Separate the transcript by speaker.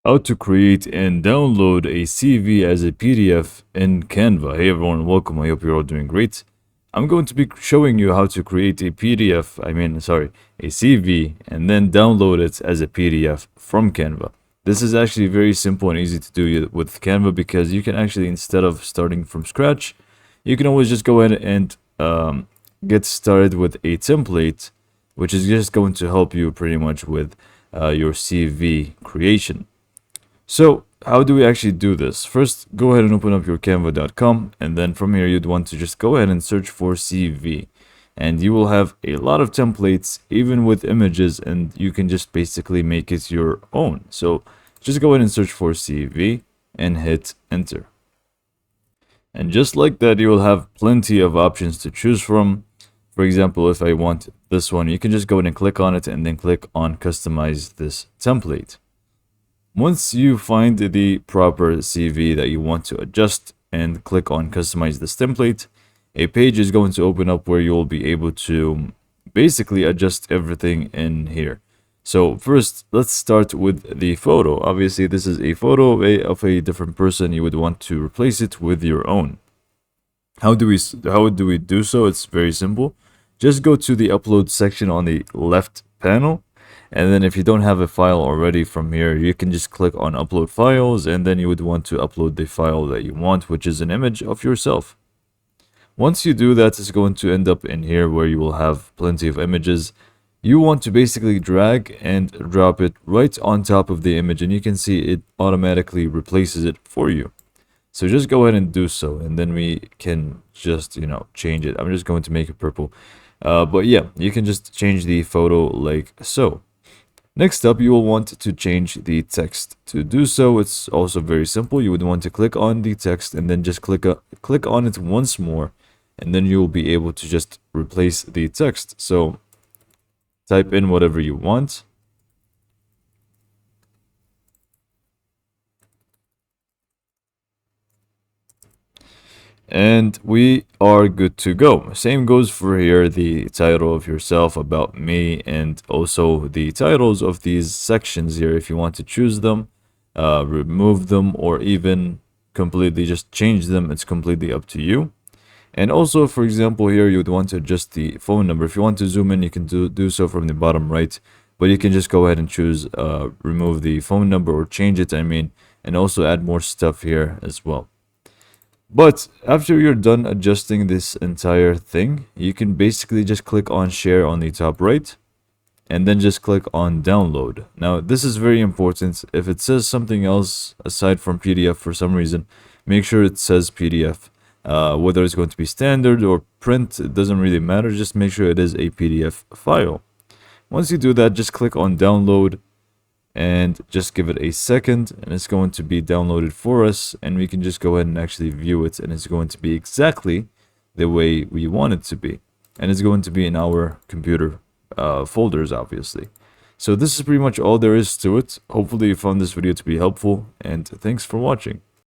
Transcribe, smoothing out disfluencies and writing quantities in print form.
Speaker 1: How to create and download a CV as a PDF in Canva. Hey everyone, welcome. I hope you're all doing great. I'm going to be showing you how to create a PDF, a CV, and then download it as a PDF from Canva. This is actually very simple and easy to do with Canva because you can actually, instead of starting from scratch, you can always just go ahead and get started with a template, which is just going to help you pretty much with your CV creation. So how do we actually do this? First, go ahead and open up your canva.com, and then from here you'd want to just go ahead and search for CV. And you will have a lot of templates, even with images, and you can just basically make it your own. So just go ahead and search for CV and hit enter. And just like that, you will have plenty of options to choose from. For example, if I want this one, you can just go ahead and click on it and then click on customize this template. Once you find the proper CV that you want to adjust and click on customize this template, a page is going to open up where you'll be able to basically adjust everything in here. So first, let's start with the photo. Obviously, this is a photo of a different person. You would want to replace it with your own. How do we do so? It's very simple. Just go to the upload section on the left panel. And then if you don't have a file already from here, you can just click on upload files, and then you would want to upload the file that you want, which is an image of yourself. Once you do that, it's going to end up in here where you will have plenty of images. You want to basically drag and drop it right on top of the image, and you can see it automatically replaces it for you. So just go ahead and do so, and then we can just, change it. I'm just going to make it purple. But yeah, you can just change the photo like so. Next up, you will want to change the text. To do so, it's also very simple. You would want to click on the text and then just click on it once more, and then you will be able to just replace the text. So type in whatever you want. And we are good to go. Same goes for here, the title of yourself, about me, and also the titles of these sections here. If you want to choose them, remove them, or even completely just change them, it's completely up to you. And also, for example, here you would want to adjust the phone number. If you want to zoom in, you can do so from the bottom right, but you can just go ahead and choose remove the phone number or change it, and also add more stuff here as well. But after you're done adjusting this entire thing, you can basically just click on share on the top right, and then just click on download. Now, this is very important. If it says something else aside from PDF for some reason, make sure it says PDF. Whether it's going to be standard or print, it doesn't really matter. Just make sure it is a PDF file. Once you do that, just click on download and just give it a second, and it's going to be downloaded for us, and we can just go ahead and actually view it, and it's going to be exactly the way we want it to be, and it's going to be in our computer folders, obviously. So this is pretty much all there is to it. Hopefully you found this video to be helpful, and thanks for watching.